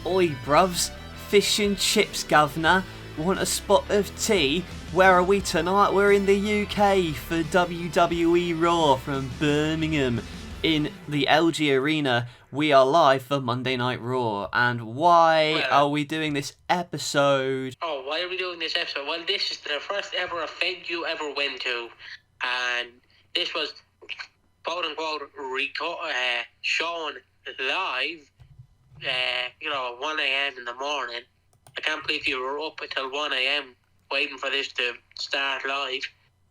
Oi bruvs, fish and chips governor, want a spot of tea? Where are we tonight? We're in the UK for WWE Raw from Birmingham in the LG Arena. We are live for Monday Night Raw. And why are we doing this episode? Oh, why are we doing this episode? Well, this is the first ever event you ever went to. And this was, quote unquote, shown live, 1 a.m. in the morning. I can't believe you were up until 1 a.m. waiting for this to start live.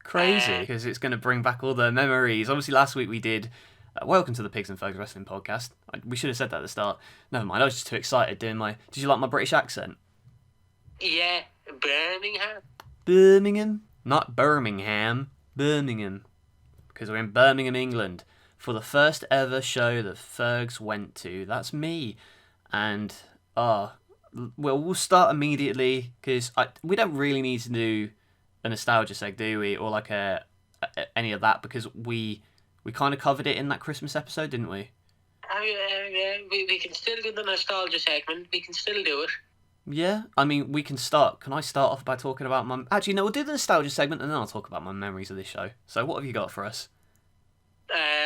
Crazy, because it's going to bring back all the memories. Obviously, last week we did Welcome to the Pigs and Fergs Wrestling Podcast. We should have said that at the start. Never mind, I was just too excited doing my... Did you like my British accent? Yeah, Birmingham. Birmingham? Not Birmingham. Birmingham. Because we're in Birmingham, England, for the first ever show that Fergs went to. That's me. And, we'll start immediately, because we don't really need to do a nostalgia seg, do we? Or like any of that, because we kind of covered it in that Christmas episode, didn't we? We can still do the nostalgia segment. We can still do it. Yeah, I mean, we can start. Can I start off by talking about my... Actually, no, we'll do the nostalgia segment and then I'll talk about my memories of this show. So what have you got for us?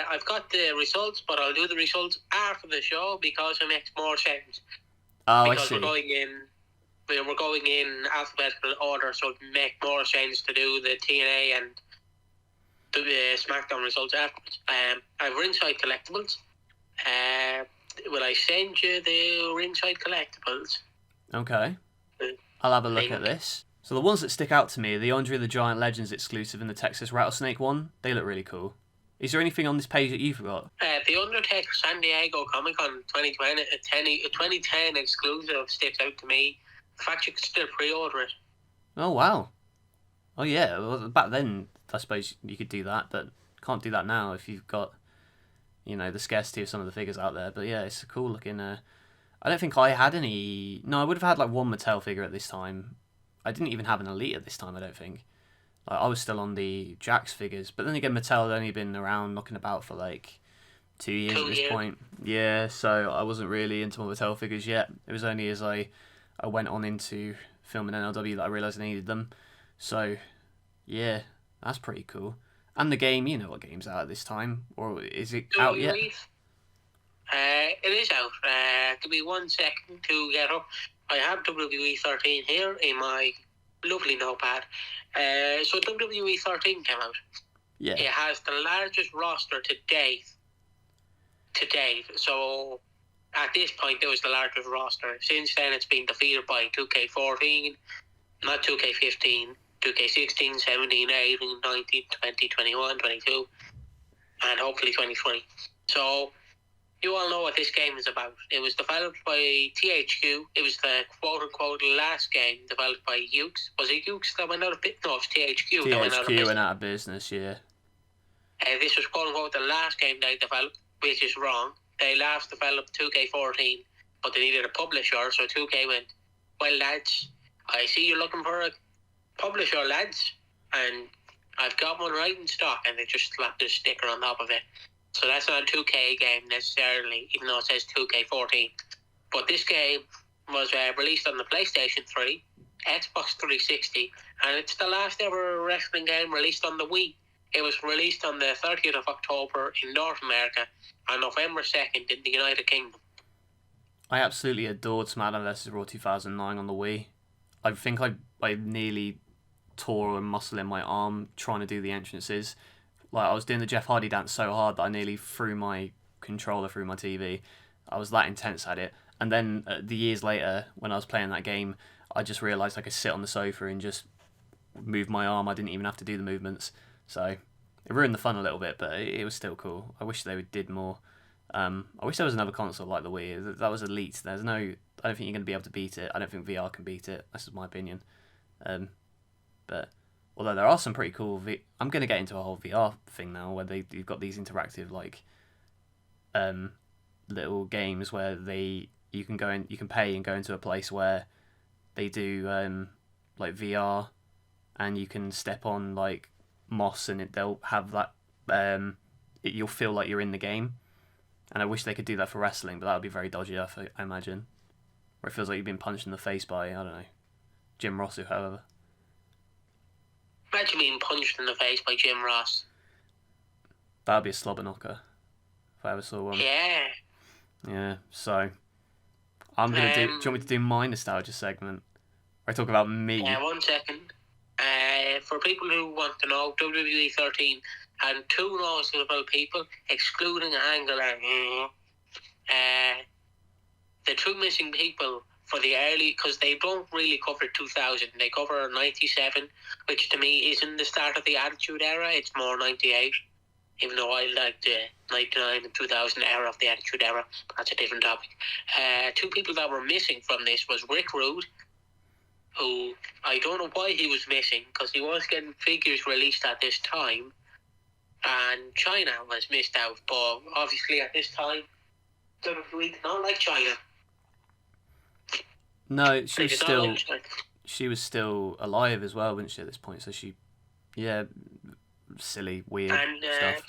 I've got the results, but I'll do the results after the show because it makes more sense. Oh, because I see. We're going in alphabetical order, so it would make more sense to do the TNA and the SmackDown results afterwards. I have Ringside Collectibles. Will I send you the Ringside Collectibles? Okay. I'll have a look at this. So the ones that stick out to me are the Andre the Giant Legends exclusive and the Texas Rattlesnake one. They look really cool. Is there anything on this page that you've got? The Undertaker San Diego Comic Con 2010 exclusive sticks out to me. The fact you can still pre-order it. Oh, wow. Oh, yeah. Well, back then, I suppose you could do that, but can't do that now if you've got, the scarcity of some of the figures out there. But yeah, it's a cool looking... I don't think I had any... No, I would have had like one Mattel figure at this time. I didn't even have an Elite at this time, I don't think. I was still on the Jax figures. But then again, Mattel had only been around knocking about for like 2 years at this point. Yeah, so I wasn't really into my Mattel figures yet. It was only as I went on into filming NLW that I realised I needed them. So, yeah, that's pretty cool. And the game, you know what game's out at this time? Or is it out yet? It is out. Give me 1 second to get up. I have WWE 13 here in my lovely notepad. So WWE 13 came out. Yeah. It has the largest roster to date. So at this point, it was the largest roster. Since then, it's been defeated by 2K14, not 2K15, 2K16, 17, 18, 19, 20, 21, 22, and hopefully 2020. So you all know what this game is about. It was developed by THQ. It was the quote-unquote last game developed by Ukes. Was it Ukes that went out of business? No, it was THQ that went out of business. THQ went out of business, yeah. This was quote-unquote the last game they developed, which is wrong. They last developed 2K14, but they needed a publisher, so 2K went, well, lads, I see you're looking for a publisher, lads, and I've got one right in stock, and they just slapped a sticker on top of it. So that's not a 2K game necessarily, even though it says 2K14. But this game was released on the PlayStation 3, Xbox 360, and it's the last ever wrestling game released on the Wii. It was released on the 30th of October in North America and November 2nd in the United Kingdom. I absolutely adored SmackDown vs. Raw 2009 on the Wii. I think I nearly tore a muscle in my arm trying to do the entrances. Like, I was doing the Jeff Hardy dance so hard that I nearly threw my controller through my TV. I was that intense at it. And then the years later, when I was playing that game, I just realised I could sit on the sofa and just move my arm. I didn't even have to do the movements. So it ruined the fun a little bit, but it was still cool. I wish they did more. I wish there was another console like the Wii. That was elite. I don't think you're going to be able to beat it. I don't think VR can beat it. That's just my opinion. But... Although there are some pretty cool... I'm going to get into a whole VR thing now, where you've got these interactive, little games where you can pay and go into a place where they do, VR, and you can step on, moss, and they'll have that... you'll feel like you're in the game. And I wish they could do that for wrestling, but that would be very dodgy, I imagine. where it feels like you've been punched in the face by, I don't know, Jim Ross or whoever. Imagine being punched in the face by Jim Ross. That would be a slobber knocker if I ever saw one. Yeah. Yeah, so I'm going to do... Do you want me to do my nostalgia segment? Where I talk about me? Yeah, 1 second. For people who want to know, WWE 13 had 2 noticeable people, excluding Angle and... the 2 missing people for the early... Because they don't really cover 2000. They cover 97, which to me isn't the start of the Attitude Era. It's more 98. Even though I like the 99 and 2000 era of the Attitude Era. But that's a different topic. 2 people that were missing from this was Rick Rude, who I don't know why he was missing, because he was getting figures released at this time, and China was missed out. But obviously at this time, WWE did not like China. No, she was still alive as well, wasn't she, at this point? So she, silly, weird stuff.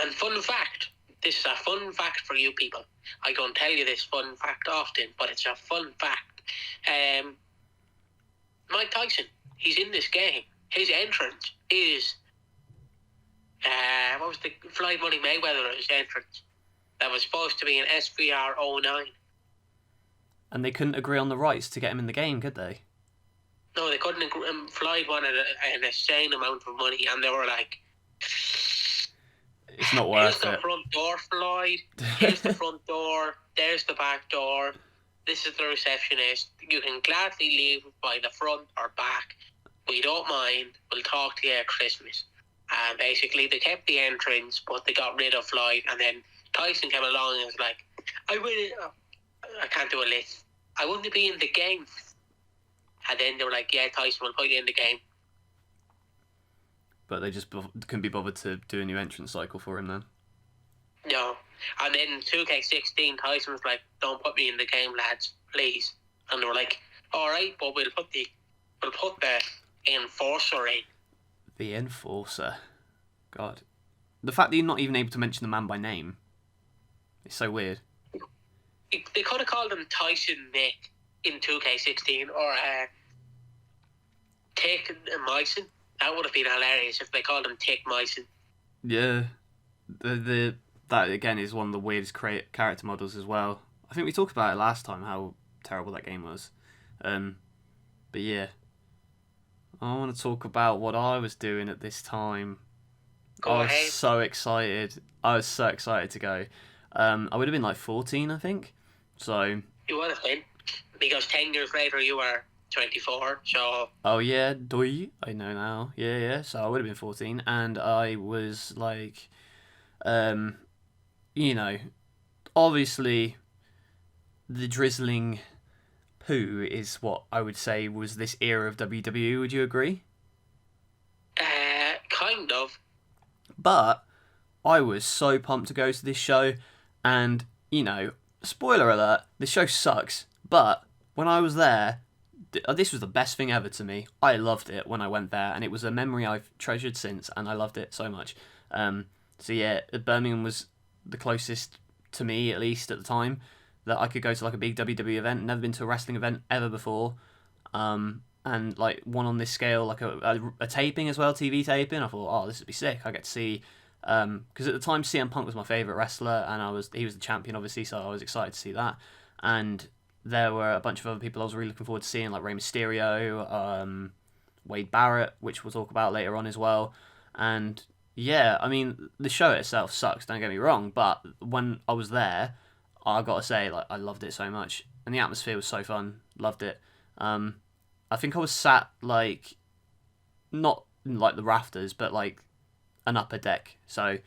And fun fact, this is a fun fact for you people. I don't tell you this fun fact often, but it's a fun fact. Mike Tyson, he's in this game. His entrance is what was the Floyd Money Mayweather's entrance? That was supposed to be an SVR 09. And they couldn't agree on the rights to get him in the game, could they? No, they couldn't agree. Floyd wanted an insane amount of money, and they were like, it's not worth it. Here's the front door, Floyd. Here's the front door. There's the back door. This is the receptionist. You can gladly leave by the front or back. We don't mind. We'll talk to you at Christmas. And basically, they kept the entrance, but they got rid of Floyd. And then Tyson came along and was like, I can't do a list. I wouldn't be in the game. And then they were like, yeah, Tyson, we'll put you in the game. But they just couldn't be bothered to do a new entrance cycle for him then? No. And then 2K16, Tyson was like, don't put me in the game, lads, please. And they were like, all right, but we'll put the Enforcer in. The Enforcer? God. The fact that you're not even able to mention the man by name is so weird. They could have called him Tyson Nick in 2K16 or Tick Myson. That would have been hilarious if they called him Tick Myson. Yeah. That, again, is one of the weirdest character models as well. I think we talked about it last time, how terrible that game was. But yeah. I want to talk about what I was doing at this time. I was so excited. I was so excited to go. I would have been like 14, I think. So... You would have been. Because 10 years later you were 24, so... Oh yeah, I know now. Yeah. So I would have been 14, and I was like... obviously the drizzling poo is what I would say was this era of WWE, would you agree? Kind of. But I was so pumped to go to this show, and, spoiler alert, this show sucks, but when I was there, this was the best thing ever to me. I loved it when I went there, and it was a memory I've treasured since, and I loved it so much. So yeah, Birmingham was the closest to me, at least at the time, that I could go to like a big WWE event. Never been to a wrestling event ever before. And like one on this scale, like a taping as well, TV taping. I thought, oh, this would be sick. I get to see, because at the time CM Punk was my favourite wrestler, and he was the champion obviously, so I was excited to see that. And there were a bunch of other people I was really looking forward to seeing, like Rey Mysterio, Wade Barrett, which we'll talk about later on as well. And yeah, I mean, the show itself sucks, don't get me wrong, but when I was there, I gotta say, like, I loved it so much. And the atmosphere was so fun. Loved it. I think I was sat, like, not in, like, the rafters, but, like, an upper deck. So,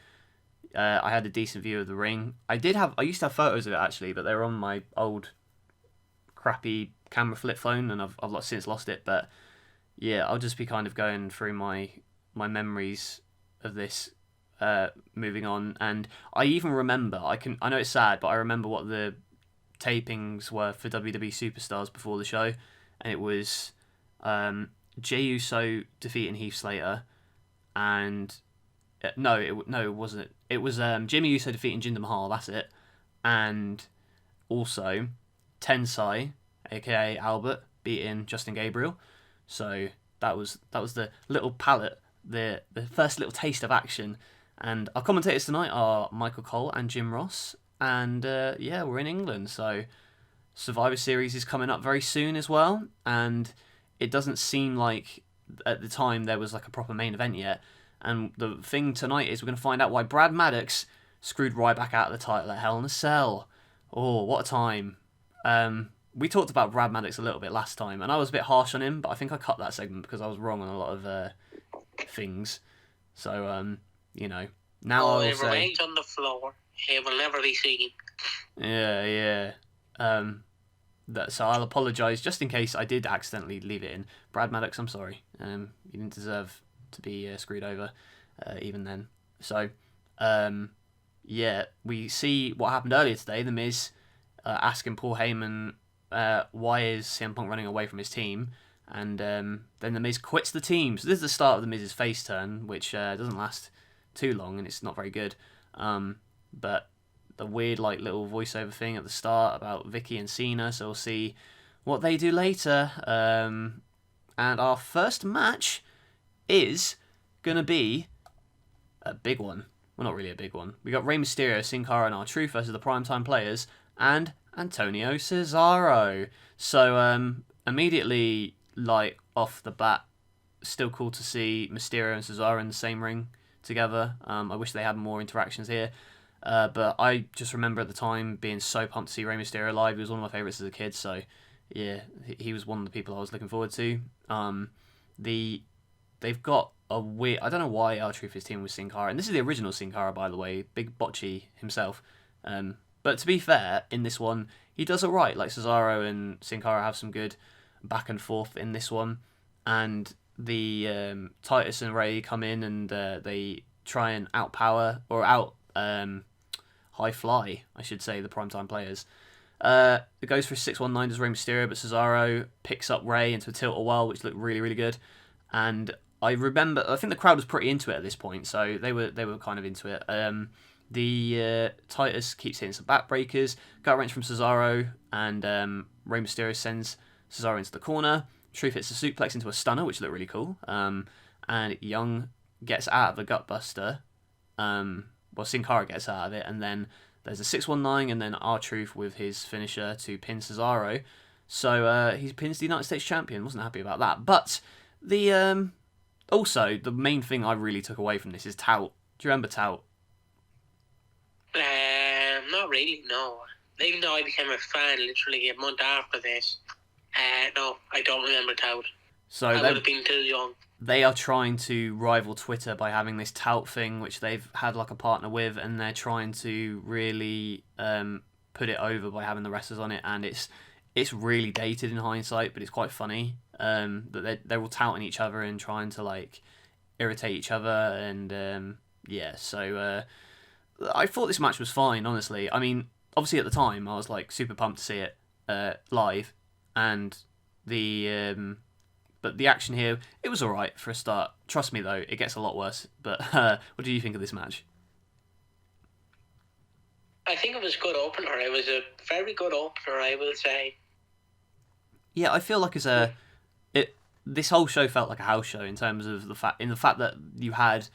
I had a decent view of the ring. I used to have photos of it, actually, but they were on my old crappy camera flip phone, and I've since lost it. But, yeah, I'll just be kind of going through my memories of this, moving on. And I even remember, I know it's sad, but I remember what the tapings were for WWE Superstars before the show, and it was Jey Uso defeating Heath Slater, and it wasn't. It was Jimmy Uso defeating Jinder Mahal. That's it, and also Tensai, aka Albert, beating Justin Gabriel. So that was the little palette, the first little taste of action. And our commentators tonight are Michael Cole and Jim Ross. And we're in England, so Survivor Series is coming up very soon as well. And it doesn't seem like at the time there was like a proper main event yet. And the thing tonight is we're going to find out why Brad Maddox screwed Ryback out of the title at Hell in a Cell. Oh, what a time. We talked about Brad Maddox a little bit last time, and I was a bit harsh on him, but I think I cut that segment because I was wrong on a lot of things. So, now I will it say... remains on the floor. It will never be seen. Yeah. So I'll apologise just in case I did accidentally leave it in. Brad Maddox, I'm sorry. You didn't deserve to be screwed over even then. So, we see what happened earlier today. The Miz asking Paul Heyman why is CM Punk running away from his team, and then The Miz quits the team. So this is the start of The Miz's face turn, which doesn't last too long, and it's not very good. But the weird little voiceover thing at the start about Vickie and Cena, so we'll see what they do later. And our first match is going to be a big one. Well, not really a big one. We got Rey Mysterio, Sin Cara, and R-Truth versus the Primetime Players, and Antonio Cesaro. So immediately, off the bat, still cool to see Mysterio and Cesaro in the same ring together. I wish they had more interactions here. But I just remember at the time being so pumped to see Rey Mysterio live. He was one of my favourites as a kid, so yeah, he was one of the people I was looking forward to. They've got a weird... I don't know why R-Truth is teaming with Sin Cara, and this is the original Sin Cara, by the way, Big Bocce himself. But to be fair, in this one, he does alright. Cesaro and Sin Cara have some good back and forth in this one, and the Titus and Ray come in and they try and outpower, or high fly, I should say, the Primetime Players. It goes for a 619 as Rey Mysterio, but Cesaro picks up Ray into a tilt-a-whirl, which looked really, really good. And I think the crowd was pretty into it at this point, so they were kind of into it. The Titus keeps hitting some backbreakers, gut wrench from Cesaro, and Rey Mysterio sends Cesaro into the corner. Truth hits a suplex into a stunner, which looked really cool. And Young gets out of the gutbuster. Sin Cara gets out of it, and then there's a 619, and then R-Truth with his finisher to pin Cesaro. So he pins the United States champion. Wasn't happy about that. But also, the main thing I really took away from this is Tout. Do you remember Tout? Not really, no. Even though I became a fan literally a month after this, no, I don't remember Tout. So I would have been too young. They are trying to rival Twitter by having this Tout thing, which they've had a partner with, and they're trying to really put it over by having the wrestlers on it, and it's really dated in hindsight, but it's quite funny that they're all touting each other and trying to irritate each other, and so I thought this match was fine, honestly. I mean, obviously at the time I was super pumped to see it live, and but the action here, it was alright for a start. Trust me though, it gets a lot worse. But what do you think of this match? I think it was a good opener. It was a very good opener, I will say. Yeah, I feel like this whole show felt like a house show in terms of the fact that you had...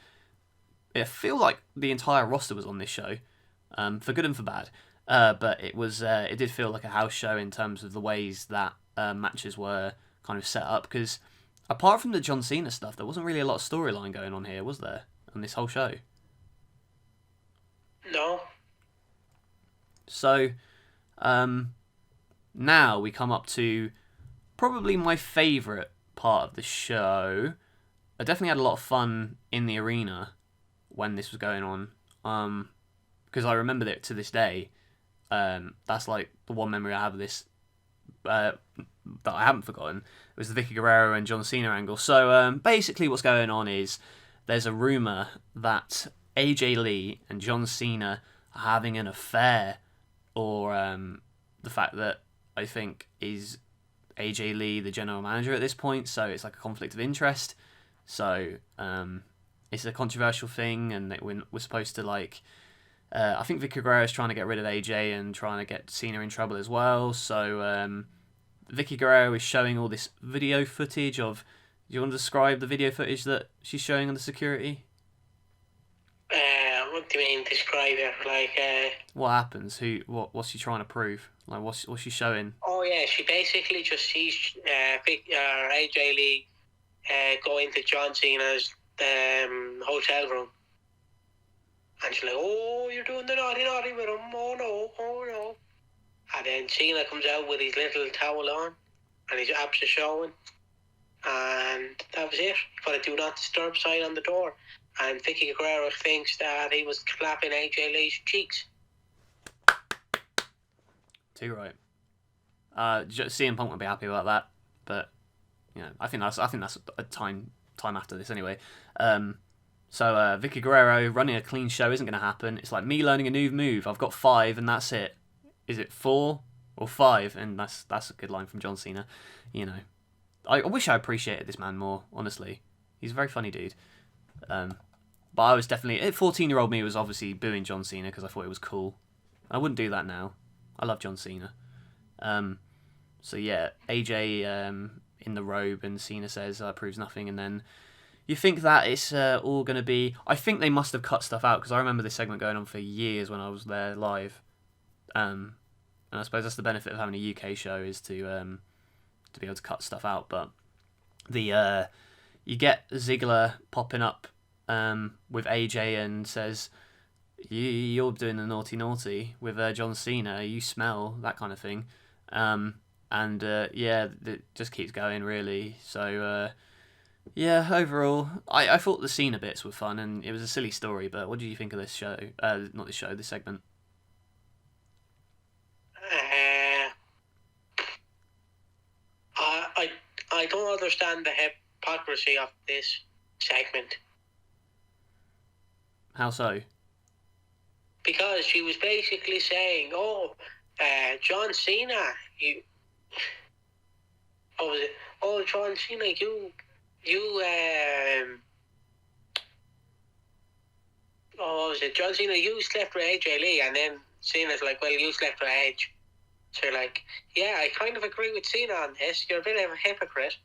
I feel like the entire roster was on this show, for good and for bad. But it did feel like a house show in terms of the ways that matches were kind of set up, because apart from the John Cena stuff, there wasn't really a lot of storyline going on here, was there, on this whole show? No. So, now we come up to probably my favourite part of the show. I definitely had a lot of fun in the arena when this was going on, because I remember it to this day. That's the one memory I have of this that I haven't forgotten. It was the Vickie Guerrero and John Cena angle. So basically what's going on is there's a rumour that AJ Lee and John Cena are having an affair, or the fact that I think is AJ Lee the general manager at this point, so it's like a conflict of interest. So it's a controversial thing, and we're supposed to I think Vickie Guerrero is trying to get rid of AJ and trying to get Cena in trouble as well. So Vickie Guerrero is showing all this video footage of. Do you want to describe the video footage that she's showing on the security? What do you mean describe it? Like, what happens? What's she trying to prove? Like, what's she showing? Oh yeah, she basically just sees AJ Lee go into John Cena's hotel room, and she's like, "Oh, you're doing the naughty with him. Oh no!" And then Cena comes out with his little towel on, and his abs are showing, and that was it. He put a do not disturb sign on the door. And Vickie Guerrero thinks that he was clapping AJ Lee's cheeks. Too right. CM Punk would be happy about that, but I think that's a time after this anyway. So Vickie Guerrero running a clean show isn't going to happen. It's like me learning a new move. I've got 5 and that's it. Is it 4 or 5? And that's a good line from John Cena. I wish I appreciated this man more. Honestly, he's a very funny dude. But I was definitely 14-year-old me was obviously booing John Cena because I thought it was cool. I wouldn't do that now. I love John Cena. So yeah, AJ in the robe and Cena says proves nothing, and then you think that it's all going to be. I think they must have cut stuff out because I remember this segment going on for years when I was there live. And I suppose that's the benefit of having a UK show is to be able to cut stuff out. But you get Ziggler popping up with AJ and says, you're doing the naughty with John Cena, you smell, that kind of thing. It just keeps going really. So overall I thought the Cena bits were fun and it was a silly story, but what did you think of this show? Not this show, this segment. I don't understand the hypocrisy of this segment. How so? Because she was basically saying, John Cena, John Cena, John Cena, you slept with AJ Lee, and then Cena's like, well, you slept with Edge. So you're like, yeah, I kind of agree with Cena on this. You're a bit of a hypocrite.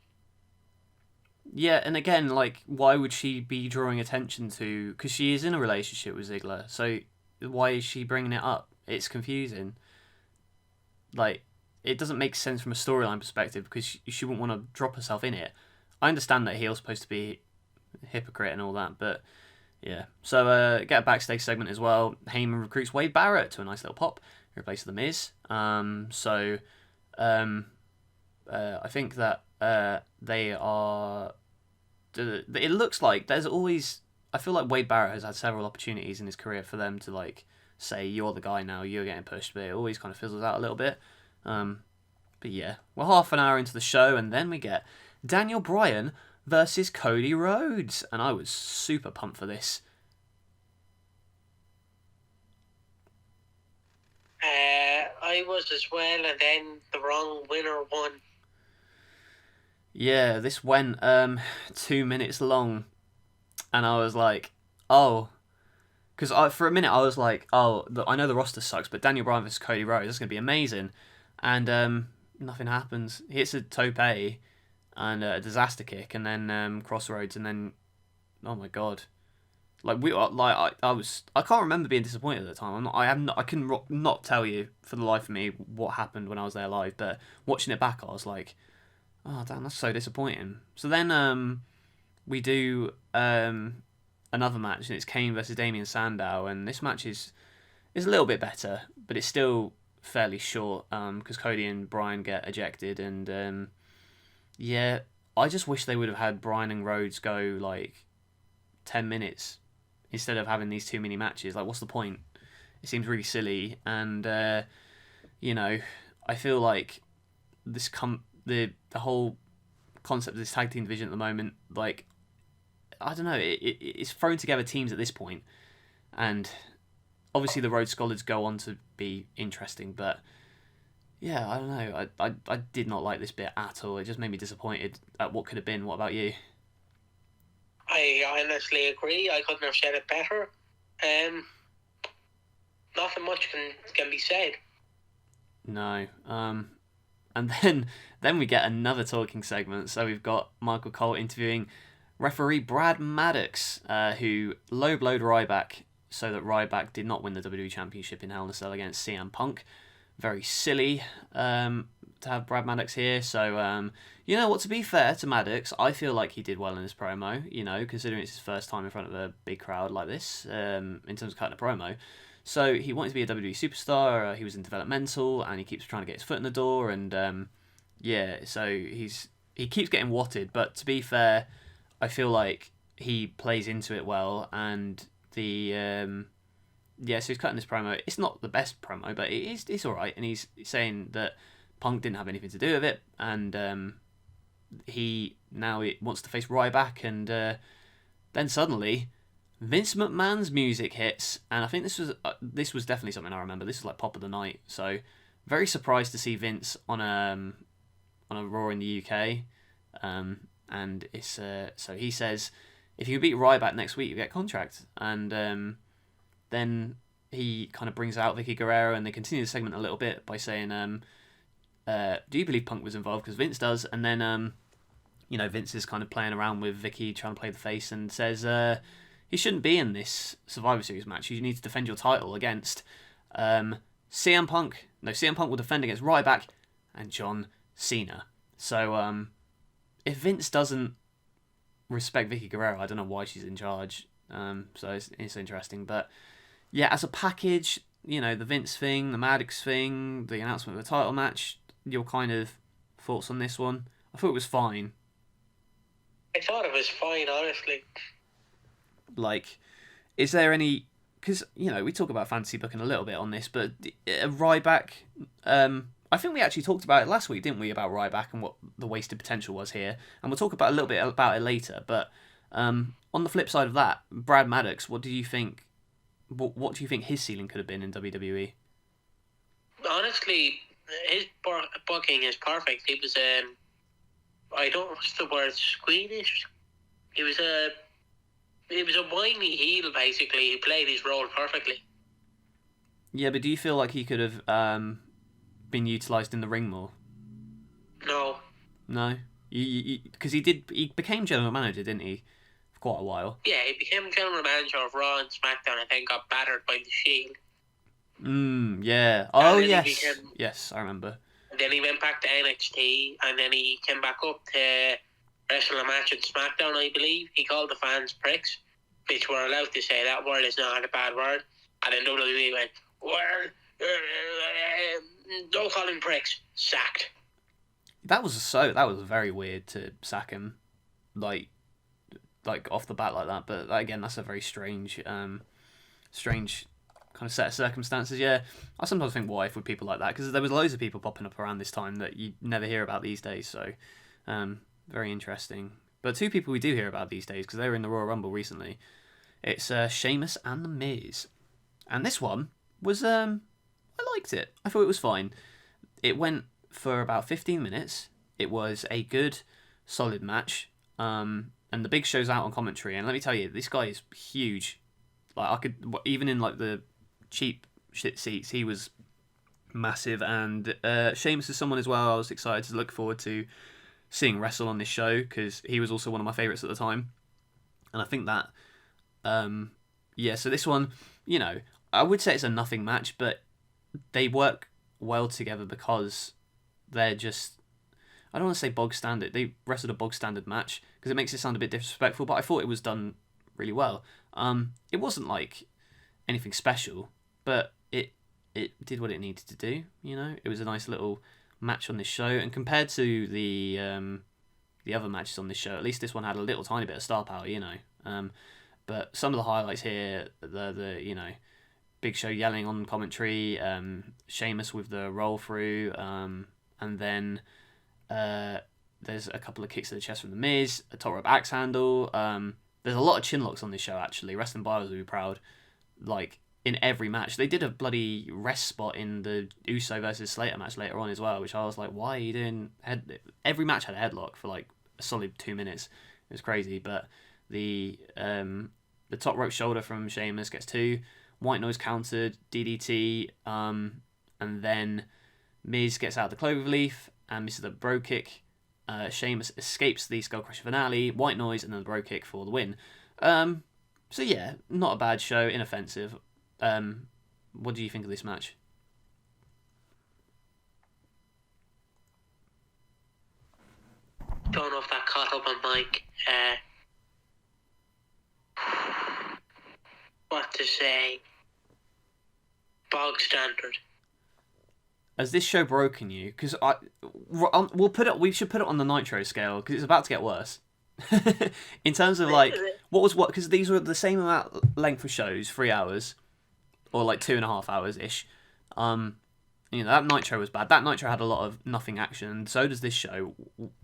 Yeah, and again, like, why would she be drawing attention to... Because she is in a relationship with Ziggler, so why is she bringing it up? It's confusing. Like, it doesn't make sense from a storyline perspective because she wouldn't want to drop herself in it. I understand that heel's supposed to be a hypocrite and all that, but yeah. So, get a backstage segment as well. Heyman recruits Wade Barrett to a nice little pop in place of The Miz. I think that they are... It looks like there's always... I feel like Wade Barrett has had several opportunities in his career for them to, like, say, you're the guy now, you're getting pushed, but it always kind of fizzles out a little bit. But yeah, we're half an hour into the show, and then we get Daniel Bryan versus Cody Rhodes, and I was super pumped for this. I was as well, and then the wrong winner won. Yeah, this went 2 minutes long, and I was like, oh, because for a minute I was like, oh, I know the roster sucks, but Daniel Bryan versus Cody Rhodes, that's going to be amazing, and nothing happens. He hits a tope and a disaster kick, and then crossroads, and then, oh my god, I can't remember being disappointed at the time. I can not tell you for the life of me what happened when I was there live, but watching it back, I was like, oh damn, that's so disappointing. So then we do another match, and it's Kane versus Damien Sandow, and this match is a little bit better, but it's still fairly short because Cody and Bryan get ejected, and I just wish they would have had Bryan and Rhodes go like 10 minutes instead of having these too many matches. Like, what's the point? It seems really silly, and I feel like the whole concept of this tag team division at the moment, like, I don't know, it's thrown together teams at this point, and obviously the Rhodes Scholars go on to be interesting, but yeah, I don't know, I did not like this bit at all. It just made me disappointed at what could have been. What about you? I honestly agree. I couldn't have said it better. nothing much can be said. No. And then we get another talking segment. So we've got Michael Cole interviewing referee Brad Maddox, who low-blowed Ryback so that Ryback did not win the WWE Championship in Hell in a Cell against CM Punk. Very silly to have Brad Maddox here. So, you know what, to be fair to Maddox, I feel like he did well in this promo, you know, considering it's his first time in front of a big crowd like this, in terms of cutting a promo. So he wanted to be a WWE superstar, he was in developmental, and he keeps trying to get his foot in the door, and so he keeps getting watted, but to be fair, I feel like he plays into it well, and so he's cutting this promo. It's not the best promo, but it's alright, and he's saying that Punk didn't have anything to do with it, and he now wants to face Ryback, and then suddenly Vince McMahon's music hits, and I think this was definitely something I remember. This was like pop of the night, so very surprised to see Vince on a Raw in the UK, and it's so he says if you beat Ryback next week you get a contract, and then he kind of brings out Vickie Guerrero, and they continue the segment a little bit by saying do you believe Punk was involved, because Vince does, and then Vince is kind of playing around with Vickie, trying to play the face, and says he shouldn't be in this Survivor Series match. You need to defend your title against CM Punk. No, CM Punk will defend against Ryback and John Cena. So if Vince doesn't respect Vickie Guerrero, I don't know why she's in charge. So it's interesting. But yeah, as a package, the Vince thing, the Maddox thing, the announcement of the title match, your kind of thoughts on this one? I thought it was fine. I thought it was fine, honestly. Like, is there any... Because, we talk about fantasy booking a little bit on this, but Ryback... I think we actually talked about it last week, didn't we, about Ryback and what the wasted potential was here. And we'll talk about a little bit about it later. But on the flip side of that, Brad Maddox, what do you think... What do you think his ceiling could have been in WWE? Honestly, his booking is perfect. He was, I don't know what's the word, squeamish? He was a whiny heel, basically. He played his role perfectly. Yeah, but do you feel like he could have been utilised in the ring more? No. No? Because he became general manager, didn't he? For quite a while. Yeah, he became general manager of Raw and SmackDown, I think, got battered by the Shield. Yeah. Oh, yes. Yes, I remember. Then he went back to NXT, and then he came back up to wrestle a match at SmackDown, I believe. He called the fans pricks, which we're allowed to say. That word is not a bad word. And then WWE went, don't call him pricks. Sacked. That was very weird to sack him, like off the bat like that. But again, that's a very strange kind of set of circumstances. Yeah, I sometimes think, what if with people like that? Because there was loads of people popping up around this time that you never hear about these days. So, very interesting. But two people we do hear about these days, because they were in the Royal Rumble recently. It's Sheamus and The Miz. And this one was, I liked it. I thought it was fine. It went for about 15 minutes. It was a good, solid match. And the Big Show's out on commentary. And let me tell you, this guy is huge. Like, I could, even in like the cheap shit seats, he was massive. And Sheamus is someone as well I was excited to look forward to seeing wrestle on this show, because he was also one of my favourites at the time. And I think that so this one, I would say it's a nothing match, but they work well together because they're just, I don't want to say bog standard. They wrestled a bog standard match because it makes it sound a bit disrespectful, but I thought it was done really well. It wasn't like anything special, but it did what it needed to do. It was a nice little match on this show, and compared to the other matches on this show, at least this one had a little tiny bit of star power. But some of the highlights here, the Big Show yelling on commentary, Sheamus with the roll through, and then there's a couple of kicks to the chest from The Miz, a top rope axe handle. There's a lot of chin locks on this show, actually. Wrestling Bios will be proud. Like, in every match. They did a bloody rest spot in the Uso versus Slater match later on as well, which I was like, why are you doing every match had a headlock for like a solid 2 minutes. It was crazy. But the top rope shoulder from Sheamus gets 2. White Noise countered, DDT, and then Miz gets out of the cloverleaf and misses the bro kick. Sheamus escapes the Skull Crusher finale, White Noise, and then the bro kick for the win. So yeah, not a bad show, inoffensive. What do you think of this match? Don't know if that caught up on Mike. What to say? Bog standard. Has this show broken you? Because we should put it on the Nitro scale because it's about to get worse. In terms of like what? Because these were the same amount length of shows, 3 hours, or like 2.5 hours ish. That Nitro was bad. That Nitro had a lot of nothing action. So does this show.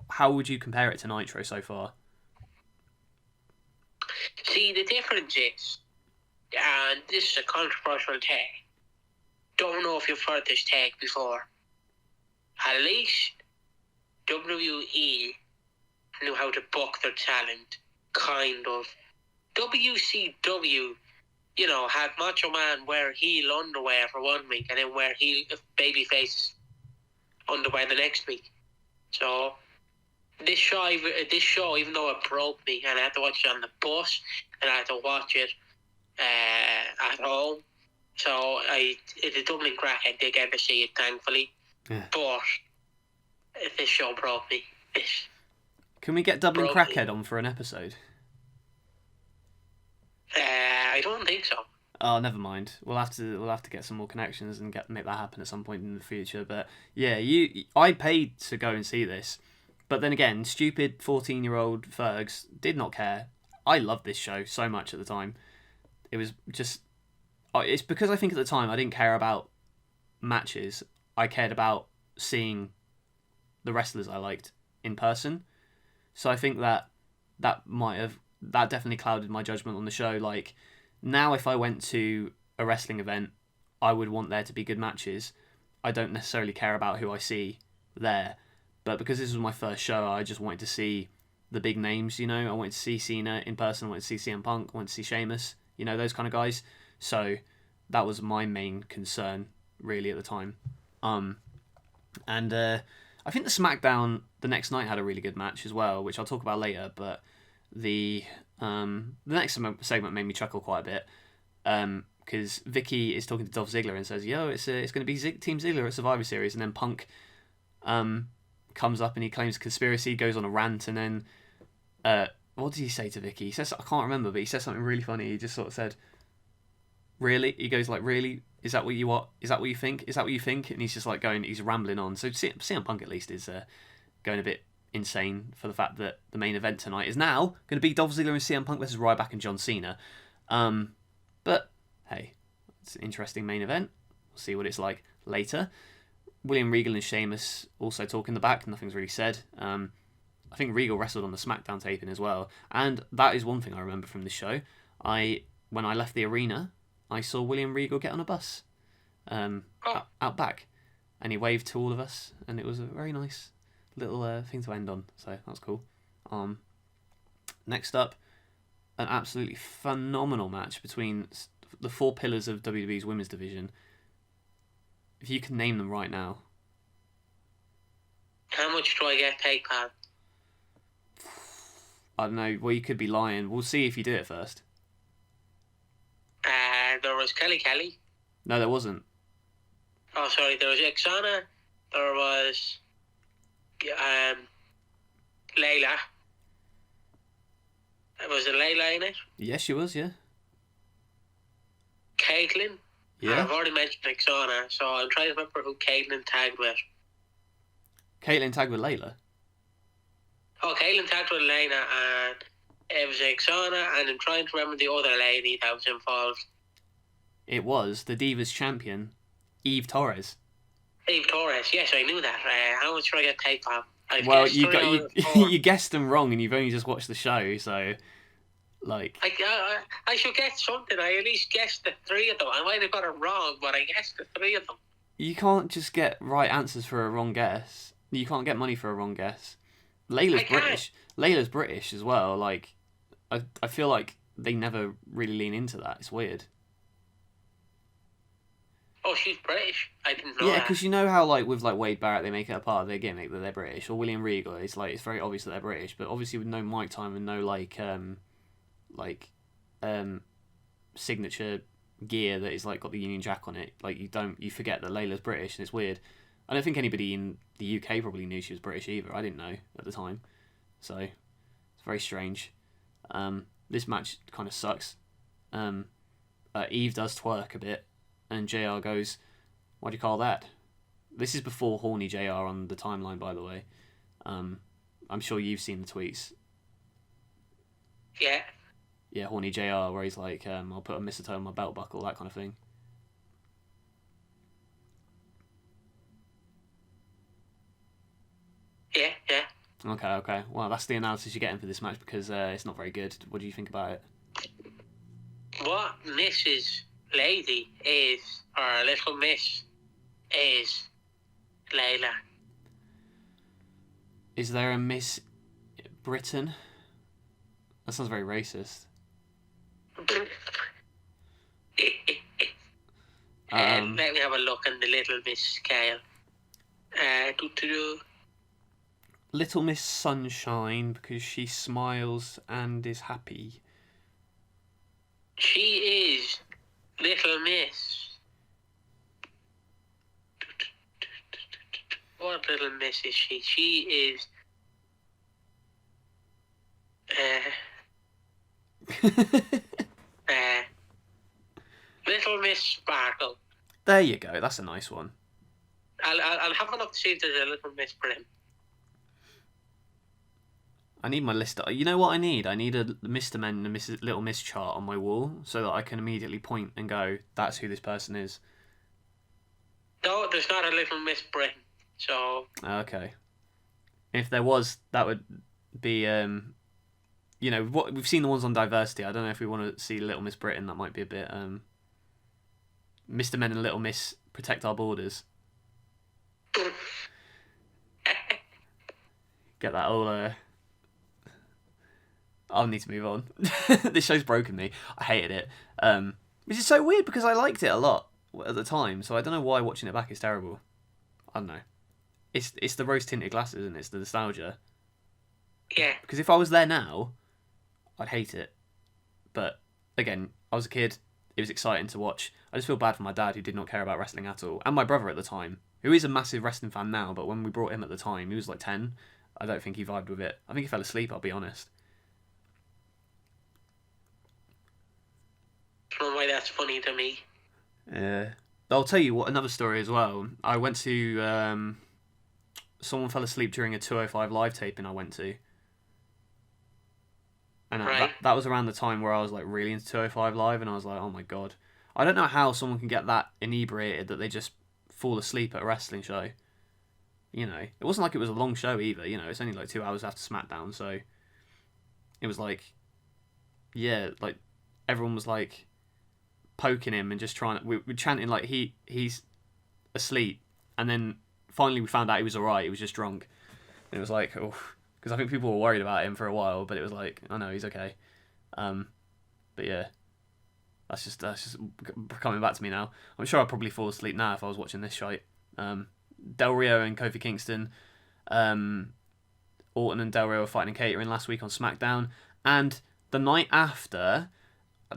How would you compare it to Nitro so far? See, the difference is, and this is a controversial take. Don't know if you've heard this take before. At least WWE knew how to book their talent, kind of. WCW, had Macho Man wear heel underwear for 1 week and then wear heel babyface underwear the next week. So this show, even though it broke me and I had to watch it on the bus and I had to watch it at home. So the Dublin Crackhead did get to see it, thankfully. Yeah. But this show broke me. Can we get Dublin Crackhead on for an episode? I don't think so. Oh, never mind. We'll have to get some more connections and make that happen at some point in the future. But yeah, I paid to go and see this, but then again, stupid 14-year-old Fergs did not care. I loved this show so much at the time. It was just. It's because I think at the time I didn't care about matches. I cared about seeing the wrestlers I liked in person. So I think that definitely clouded my judgment on the show. Like, now if I went to a wrestling event, I would want there to be good matches. I don't necessarily care about who I see there. But because this was my first show, I just wanted to see the big names, I wanted to see Cena in person, I wanted to see CM Punk, I wanted to see Sheamus, those kind of guys. So that was my main concern, really, at the time. And I think the SmackDown the next night had a really good match as well, which I'll talk about later. But the next segment made me chuckle quite a bit because Vickie is talking to Dolph Ziggler and says, "Yo, it's going to be Team Ziggler at Survivor Series," and then Punk comes up and he claims conspiracy, goes on a rant, and then what did he say to Vickie? He says, I can't remember, but he said something really funny. He just sort of said, "Really?" He goes like, "Really? Is that what you want? Is that what you think? Is that what you think?" And he's just like he's rambling on. So CM Punk at least is going a bit insane for the fact that the main event tonight is now going to be Dolph Ziggler and CM Punk versus Ryback and John Cena. But hey, it's an interesting main event. We'll see what it's like later. William Regal and Sheamus also talk in the back. Nothing's really said. I think Regal wrestled on the SmackDown taping as well. And that is one thing I remember from this show. When I left the arena, I saw William Regal get on a bus out back. And he waved to all of us. And it was a very nice little thing to end on. So that's cool. Next up, an absolutely phenomenal match between the four pillars of WWE's women's division. If you can name them right now. How much do I get paid, pal? I don't know. Well, you could be lying. We'll see if you do it first. There was Kelly. No, there wasn't. Oh, sorry. There was Ixana. There was Layla. Was it Layla in it? Yes, she was, yeah. Caitlin. Yeah. I've already mentioned Ixana, so I'm trying to remember who Caitlin tagged with. Caitlin tagged with Layla? Oh, Caitlin tagged with Layla, and it was Ixana, and I'm trying to remember the other lady that was involved. It was the Divas champion, Eve Torres. Eve Torres, yes, I knew that. How much do I get paid, Pam? Well, you guessed them wrong, and you've only just watched the show, so like. I should get something. I at least guessed the three of them. I might have got it wrong, but I guessed the three of them. You can't just get right answers for a wrong guess. You can't get money for a wrong guess. Layla's British. Layla's British as well. Like, I feel like they never really lean into that. It's weird. Oh, she's British. I didn't know Yeah, that. because you know how like with like Wade Barrett they make it a part of their gimmick that they're British, or William Regal, it's very obvious that they're British, but obviously with no mic time and no like signature gear that is like got the Union Jack on it, like you forget that Layla's British, and it's weird. I don't think anybody in the UK probably knew she was British either. I didn't know at the time, so it's very strange. This match kind of sucks. Eve does twerk a bit, and JR goes, "What do you call that?" This is before horny JR on the timeline, by the way. I'm sure you've seen the tweets. Yeah. Yeah, horny JR, where he's like, "I'll put a mistletoe on my belt buckle," that kind of thing. Yeah. Okay. Well, that's the analysis you're getting for this match because it's not very good. What do you think about it? What Mrs. Lady is, or Little Miss, is Layla. Is there a Miss Britain? That sounds very racist. Let me have a look on the Little Miss scale. Little Miss Sunshine because she smiles and is happy. She is Little Miss. What Little Miss is she? She is Little Miss Sparkle. There you go. That's a nice one. I'll have a look to see if there's a Little Miss Britain. I need my list. You know what I need? I need a Mr. Men and a Mrs. Little Miss chart on my wall so that I can immediately point and go, that's who this person is. No, there's not a Little Miss Britain. So... Okay. If there was, that would be, what we've seen the ones on diversity. I don't know if we want to see Little Miss Britain. That might be a bit, Mr. Men and Little Miss protect our borders. Get that all, I'll need to move on. This show's broken me. I hated it. Which is so weird because I liked it a lot at the time, so I don't know why watching it back is terrible. I don't know. It's the rose tinted glasses, and it's the nostalgia. Yeah. Because if I was there now, I'd hate it. But again, I was a kid. It was exciting to watch. I just feel bad for my dad who did not care about wrestling at all, and my brother at the time, who is a massive wrestling fan now. But when we brought him at the time, he was like 10. I don't think he vibed with it. I think he fell asleep. I'll be honest. I don't know why that's funny to me. I'll tell you what. Another story as well. I went to. Someone fell asleep during a 205 live taping I went to. And right. that was around the time where I was like really into 205 live, and I was like, oh my god. I don't know how someone can get that inebriated that they just fall asleep at a wrestling show. You know, it wasn't like it was a long show either. You know, it's only like 2 hours after SmackDown, so it was like, yeah, like everyone was like poking him and just trying. We're chanting like he's asleep, and then finally we found out he was alright. He was just drunk. And it was like, oh, because I think people were worried about him for a while, but it was like, oh no, he's okay. But yeah, that's just coming back to me now. I'm sure I'd probably fall asleep now if I was watching this shite. Del Rio and Kofi Kingston, Orton and Del Rio were fighting in catering last week on SmackDown, and the night after,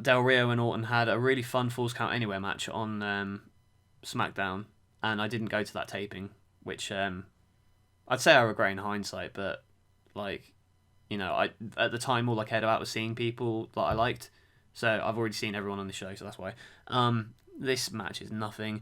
Del Rio and Orton had a really fun Falls Count Anywhere match on SmackDown, and I didn't go to that taping, which I'd say I regret in hindsight, but like, you know, at the time all I cared about was seeing people that I liked, so I've already seen everyone on the show, so that's why. This match is nothing,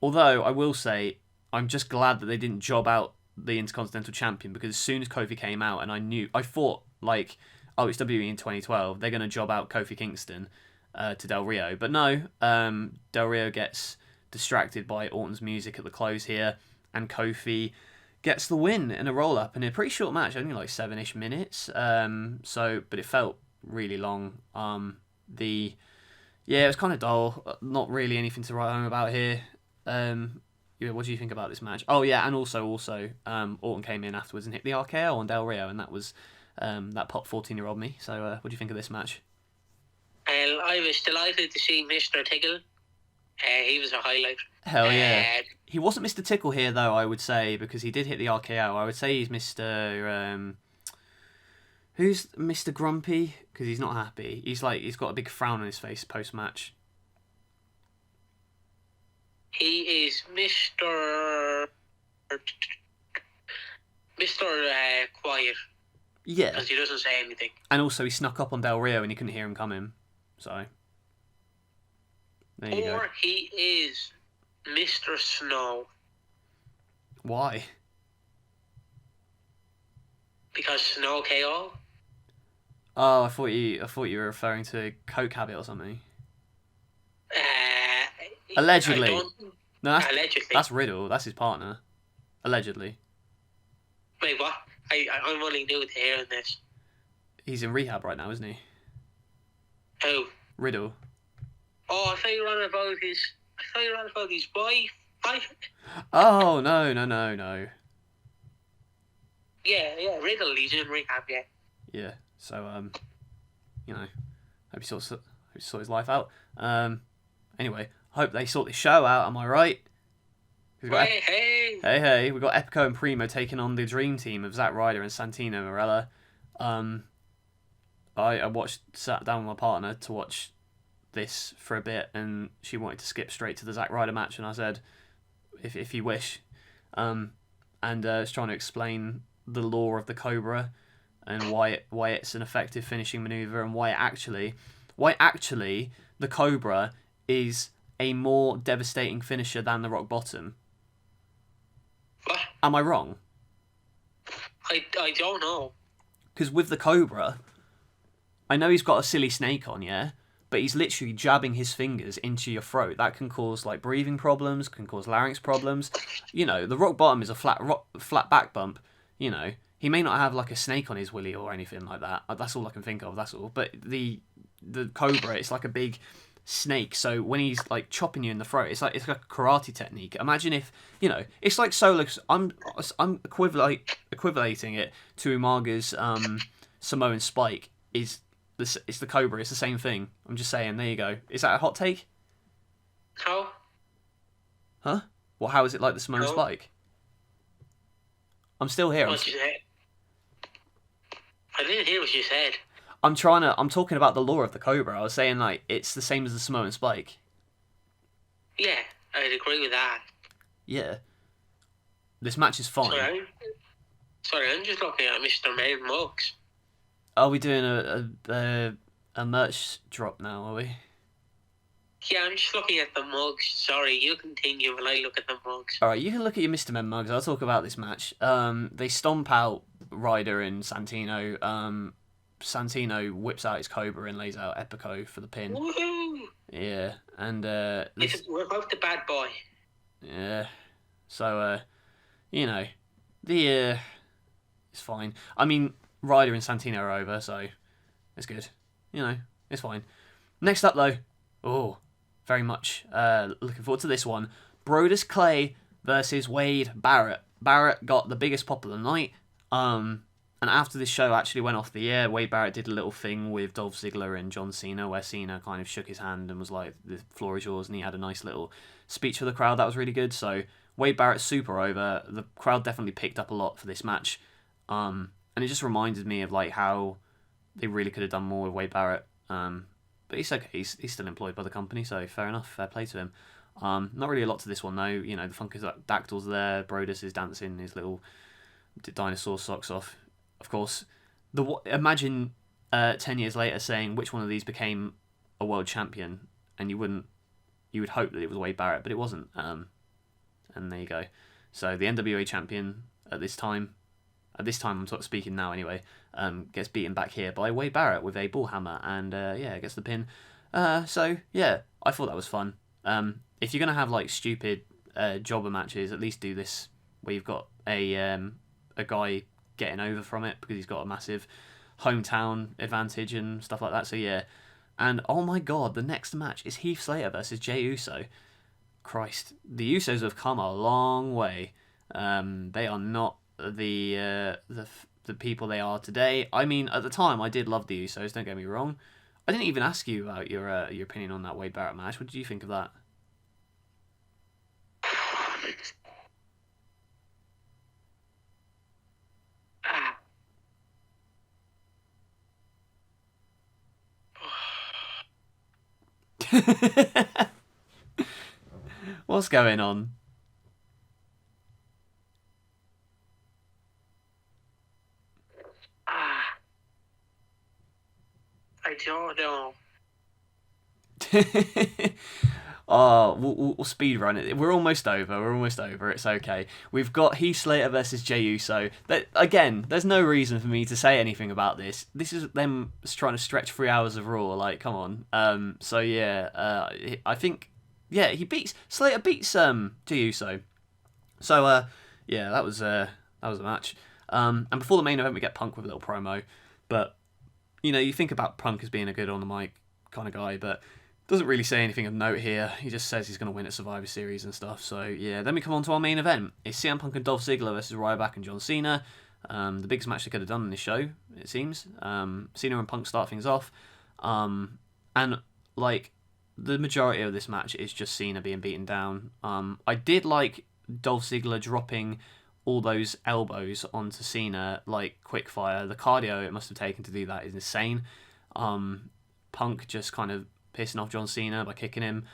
although I will say I'm just glad that they didn't job out the Intercontinental Champion, because as soon as Kofi came out, and I thought like, oh, it's WWE in 2012, they're going to job out Kofi Kingston to Del Rio, but no, Del Rio gets distracted by Orton's music at the close here, and Kofi gets the win in a roll-up in a pretty short match, only like 7-ish minutes, but it felt really long. It was kind of dull, not really anything to write home about here. What do you think about this match? Oh yeah, and also Orton came in afterwards and hit the RKO on Del Rio, and that was that popped 14-year-old me. So what do you think of this match? I was delighted to see Mr. Tiggle. He was a highlight. Hell yeah. He wasn't Mr. Tickle here, though, I would say, because he did hit the RKO. I would say he's Mr. Who's Mr. Grumpy? Because he's not happy. He's got a big frown on his face post-match. He is Mr. Quiet. Yeah. Because he doesn't say anything. And also, he snuck up on Del Rio and he couldn't hear him coming. So, there you go. Or he is Mr. Snow. Why? Because Snow KO. Oh, I thought you were referring to Coke habit or something. Allegedly. No, allegedly. That's Riddle. That's his partner. Allegedly. Wait, what? I'm only new to hearing this. He's in rehab right now, isn't he? Who? Riddle. Oh, I thought you were on about his wife. Oh, no. Yeah, Riddle, he's in rehab, yeah. Yeah, so, hope he sorts his life out. Anyway, hope they sort the show out, am I right? Hey, we've got Epico and Primo taking on the dream team of Zack Ryder and Santino Marella. I sat down with my partner to watch this for a bit, and she wanted to skip straight to the Zack Ryder match, and I said, if you wish. And it's trying to explain the lore of the Cobra and why it's an effective finishing maneuver, and why actually the Cobra is a more devastating finisher than the Rock Bottom. What? Am I wrong? I don't know. Because with the Cobra, I know he's got a silly snake on, yeah? But he's literally jabbing his fingers into your throat. That can cause breathing problems, can cause larynx problems. The Rock Bottom is a flat back bump. He may not have a snake on his willy or anything like that. That's all I can think of, that's all. But the Cobra, it's like a big snake, so when he's chopping you in the throat, it's like a karate technique. Imagine if it's like Solus. I'm equivalating it to Umaga's Samoan Spike. It's the Cobra. It's the same thing. I'm just saying. There you go. Is that a hot take? How? Huh? Well, how is it like the Samoan Spike? I'm still here. What you said? I didn't hear what you said. I'm talking about the lore of the Cobra. I was saying it's the same as the Samoan Spike. Yeah, I'd agree with that. Yeah. This match is fine. Sorry, I'm just looking at Mr. Main mugs. Are we doing a merch drop now, are we? Yeah, I'm just looking at the mugs. Sorry, you continue while I look at the mugs. Alright, you can look at your Mr. Men mugs. I'll talk about this match. They stomp out Ryder and Santino. Santino whips out his Cobra and lays out Epico for the pin. Woohoo! Yeah, and we're both the bad boy. Yeah, so it's fine. I mean, Ryder and Santino are over, so it's good. It's fine. Next up, though, very much looking forward to this one. Brodus Clay versus Wade Barrett. Barrett got the biggest pop of the night. And after this show actually went off the air, Wade Barrett did a little thing with Dolph Ziggler and John Cena, where Cena kind of shook his hand and was like, the floor is yours, and he had a nice little speech for the crowd. That was really good. So Wade Barrett's super over. The crowd definitely picked up a lot for this match. And it just reminded me of how they really could have done more with Wade Barrett. But he's okay. He's still employed by the company, so fair enough. Fair play to him. Not really a lot to this one, though. The Funkers Dactyl's there. Brodus is dancing his little dinosaur socks off. Of course, imagine 10 years later saying which one of these became a world champion, and you would hope that it was Wade Barrett, but it wasn't. And there you go. So the NWA champion at this time I'm speaking now anyway, gets beaten back here by Wade Barrett with a bull hammer, and gets the pin. So yeah, I thought that was fun. If you're gonna have stupid jobber matches, at least do this where you've got a guy getting over from it because he's got a massive hometown advantage and stuff like that. So yeah, and oh my god, the next match is Heath Slater versus Jey Uso. Christ, the Usos have come a long way. They are not the people they are today. I mean, at the time, I did love the Usos. Don't get me wrong. I didn't even ask you about your opinion on that Wade Barrett match. What did you think of that? Ah. What's going on? I don't know. Oh, we'll speed run it. We're almost over. It's okay. We've got Heath Slater versus Jey Uso. Again, there's no reason for me to say anything about this. This is them trying to stretch 3 hours of Raw. Like, come on. So yeah, I think Slater beats Jey Uso. So yeah, that was a match. And before the main event, we get Punk with a little promo. But you think about Punk as being a good on the mic kind of guy, but doesn't really say anything of note here. He just says he's going to win at Survivor Series and stuff. So yeah, then we come on to our main event. It's CM Punk and Dolph Ziggler versus Ryback and John Cena. The biggest match they could have done in this show, it seems. Cena and Punk start things off. And like the majority of this match is just Cena being beaten down. I did like Dolph Ziggler dropping all those elbows onto Cena like quick fire. The cardio it must have taken to do that is insane. Punk just kind of pissing off John Cena by kicking him.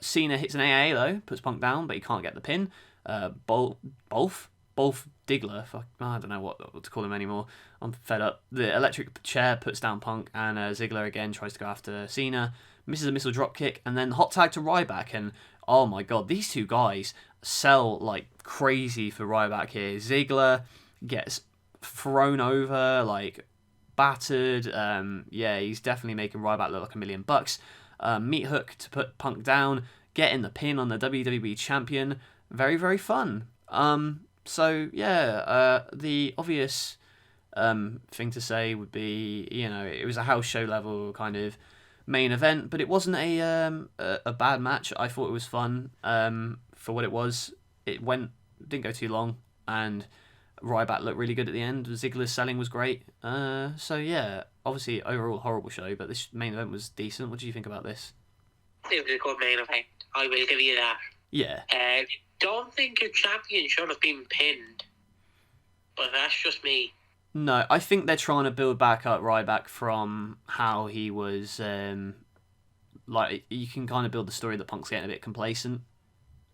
Cena hits an AA though, puts Punk down, but he can't get the pin. Dolph Ziggler, I don't know what to call him anymore. I'm fed up. The electric chair puts down Punk, and Ziggler again tries to go after Cena, misses a missile drop kick, and then hot tag to Ryback. And oh my god, these two guys sell like crazy for Ryback here. Ziggler gets thrown over, like battered. Yeah, he's definitely making Ryback look like $1 million. Meat hook to put Punk down, getting the pin on the WWE champion. Very, very fun. So yeah, the obvious thing to say would be, it was a house show level kind of main event, but it wasn't a bad match. I thought it was fun for what it was. It didn't go too long, and Ryback looked really good at the end. Ziggler's selling was great. So yeah, obviously overall horrible show, but this main event was decent. What do you think about this? It was a good main event. I will give you that. Yeah. Don't think your champion should have been pinned, but that's just me. No, I think they're trying to build back up Ryback from how he was. Like you can kind of build the story that Punk's getting a bit complacent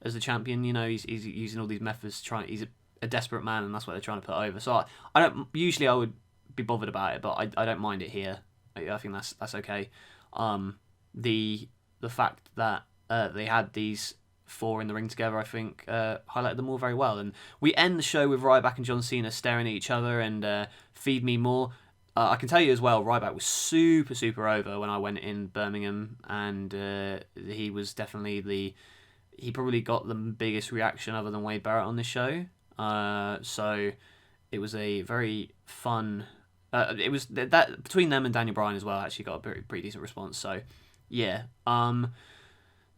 as the champion. He's using all these methods. He's a desperate man, and that's what they're trying to put over. So I don't. Usually, I would be bothered about it, but I don't mind it here. I think that's okay. The fact that they had these 4 in the ring together, I think, highlighted them all very well. And we end the show with Ryback and John Cena staring at each other and feed me more. I can tell you as well, Ryback was super, super over when I went in Birmingham, and he was definitely he probably got the biggest reaction other than Wade Barrett on this show. So it was a very fun. It was that between them and Daniel Bryan as well. Actually, got a pretty decent response. So yeah.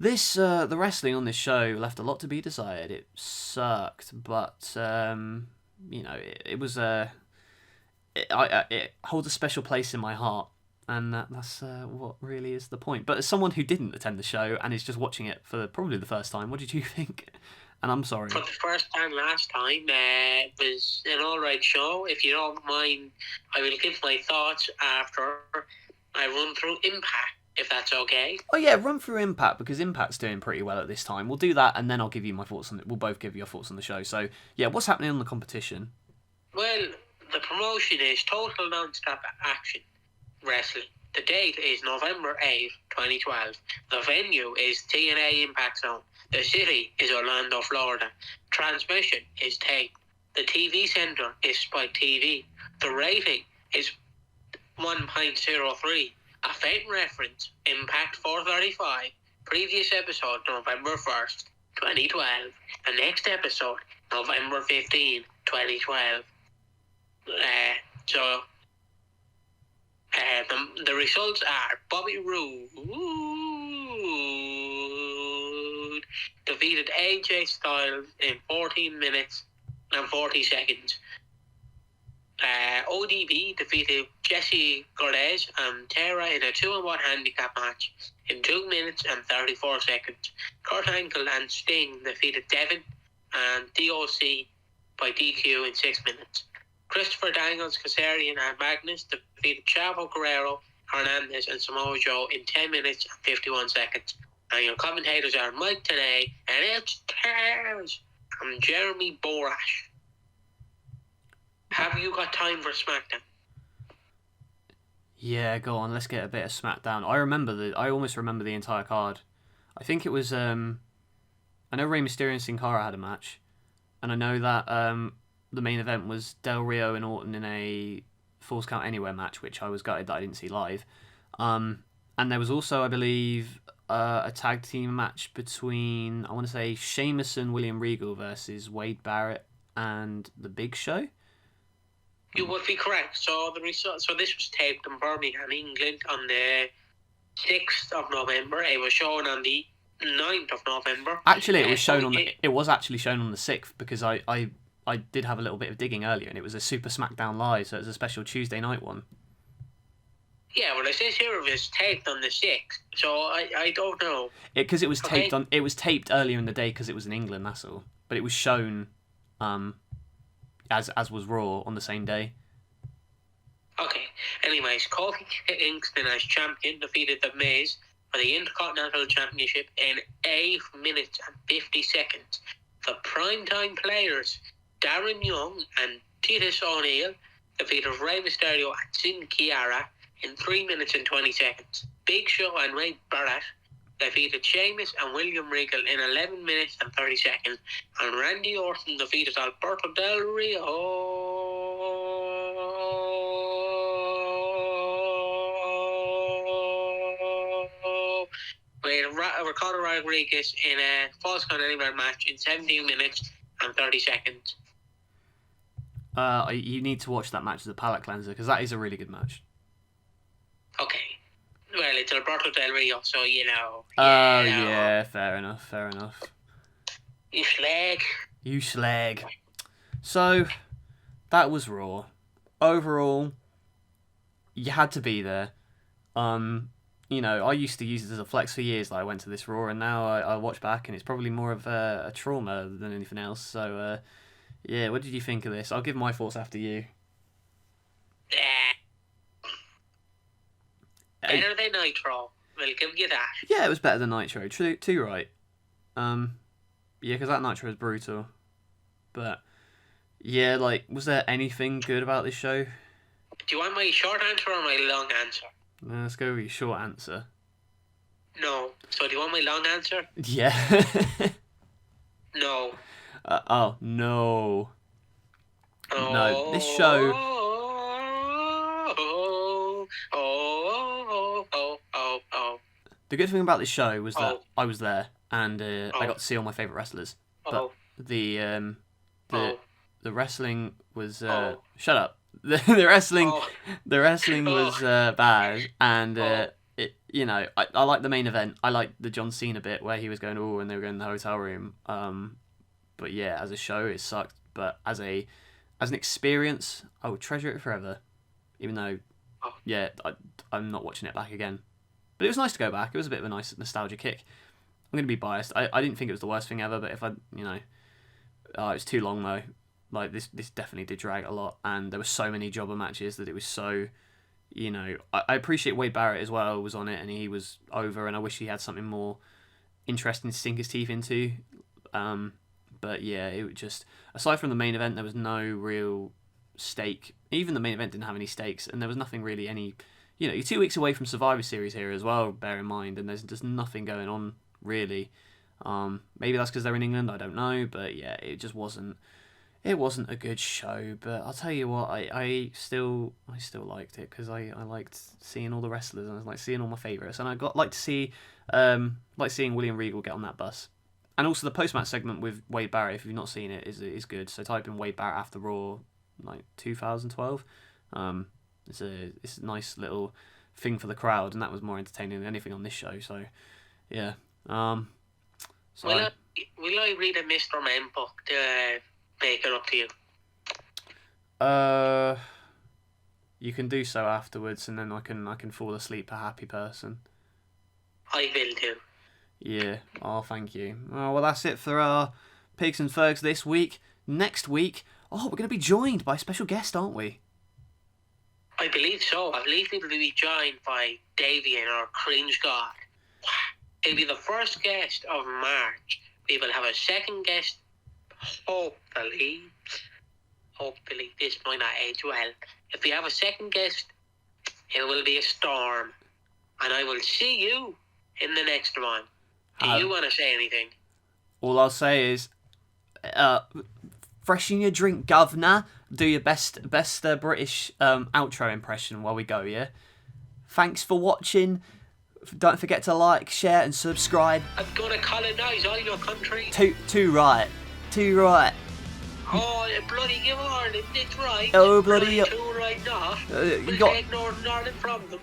This the wrestling on this show left a lot to be desired. It sucked, but it was it holds a special place in my heart, and that's what really is the point. But as someone who didn't attend the show and is just watching it for probably the first time, what did you think? And I'm sorry. For the first time last time, it was an alright show. If you don't mind, I will give my thoughts after I run through Impact, if that's okay. Oh yeah, run through Impact, because Impact's doing pretty well at this time. We'll do that, and then I'll give you my thoughts on it. We'll both give you your thoughts on the show. So yeah, what's happening on the competition? Well, the promotion is Total Non-Stop Action Wrestling. The date is November 8th, 2012. The venue is TNA Impact Zone. The city is Orlando, Florida. Transmission is taped. The TV center is Spike TV. The rating is 1.03. Event reference, Impact 435. Previous episode, November 1st, 2012. The next episode, November 15, 2012. The results are Bobby Roode defeated AJ Styles in 14 minutes and 40 seconds. ODB defeated Jesse Cortez and Tara in a 2-on-1 handicap match in 2 minutes and 34 seconds. Kurt Angle and Sting defeated Devin and DOC by DQ in 6 minutes. Christopher Daniels, Kazarian and Magnus defeated Chavo Guerrero, Hernandez and Samoa Joe in 10 minutes and 51 seconds. And your commentators are Mike Tenay and it's Taz and Jeremy Borash. Have you got time for SmackDown? Yeah, go on. Let's get a bit of SmackDown. I almost remember the entire card. I think it was. I know Rey Mysterio and Sin Cara had a match, and I know that the main event was Del Rio and Orton in a Falls Count Anywhere match, which I was gutted that I didn't see live. And there was also, I believe, a tag team match between, I want to say, Sheamus and William Regal versus Wade Barrett and The Big Show. You would be correct. So this was taped in Birmingham, England, on the 6th of November. It was shown on the 9th of November. Actually, it was shown on. It was actually shown on the 6th because I did have a little bit of digging earlier, and it was a Super SmackDown Live, so it was a special Tuesday night one. Yeah, well, it says here it was taped on the 6th, so I don't know. Because it was taped on. It was taped earlier in the day because it was in England. That's all. But it was shown, as was Raw on the same day. Okay. Anyways, Kofi Kingston as champion defeated The Miz for the Intercontinental Championship in 8 minutes and 50 seconds. The primetime players, Darren Young and Titus O'Neil, defeated Rey Mysterio and Sin Cara in 3 minutes and 20 seconds. Big Show and Wade Barrett defeated Sheamus and William Regal in 11 minutes and 30 seconds. And Randy Orton defeated Alberto Del Rio with Ricardo Rodriguez in a Falls Count Anywhere match in 17 minutes and 30 seconds. You need to watch that match as a palate cleanser because that is a really good match. Okay. Well, it's Alberto Del Rio, so you know. Yeah, fair enough. You slag. So, that was Raw. Overall, you had to be there. You know, I used to use it as a flex for years. Like I went to this Raw, and now I watch back, and it's probably more of a trauma than anything else. So, yeah, what did you think of this? I'll give my thoughts after you. Better than Nitro. We'll give you that. Yeah, it was better than Nitro. Too right. Yeah, because that Nitro was brutal. But, yeah, like, was there anything good about this show? Do you want my short answer or my long answer? Let's go with your short answer. No. So do you want my long answer? Yeah. No. No. Oh. No, this show... The good thing about this show was that I was there and I got to see all my favourite wrestlers. But the wrestling was shut up. The wrestling was bad, and it, you know, I like the main event. I like the John Cena bit where he was going and they were going to the hotel room. But yeah, as a show it sucked. But as an experience, I would treasure it forever. Even though, yeah, I'm not watching it back again. But it was nice to go back. It was a bit of a nice nostalgia kick. I'm going to be biased. I didn't think it was the worst thing ever, but if I, you know... it was too long, though. Like, this definitely did drag a lot, and there were so many jobber matches that it was so... You know, I appreciate Wade Barrett as well was on it, and he was over, and I wish he had something more interesting to sink his teeth into. But yeah, it was just... Aside from the main event, there was no real stake. Even the main event didn't have any stakes, and there was nothing really any... You know, you're 2 weeks away from Survivor Series here as well, bear in mind, and there's just nothing going on, really. Maybe that's because they're in England, I don't know, but yeah, it just wasn't... It wasn't a good show, but I'll tell you what, I still liked it, because I liked seeing all the wrestlers, and I liked seeing all my favourites, and I like to see, seeing William Regal get on that bus. And also the post-match segment with Wade Barrett, if you've not seen it, is good, so type in Wade Barrett after Raw, like 2012, It's a nice little thing for the crowd, and that was more entertaining than anything on this show. So, yeah. Will I read a Mr. Men book to make it up to you? you can do so afterwards, and then I can fall asleep a happy person. I will do. Yeah. Oh, thank you. Oh, well, that's it for our Pigs and Fergs this week. Next week, we're going to be joined by a special guest, aren't we? I believe so. I believe we will be joined by Davian, our cringe god. He'll be the first guest of March. We will have a second guest, hopefully. Hopefully, this might not age well. If we have a second guest, it will be a storm. And I will see you in the next one. Do you want to say anything? All I'll say is, freshen your drink, governor. Do your best British outro impression while we go, yeah? Thanks for watching. Don't forget to like, share and subscribe. I'm gonna colonise all your country. Too right. Oh, bloody give Ireland, it's right. Oh, bloody... Too right not. you We'll got... take Northern Ireland from them.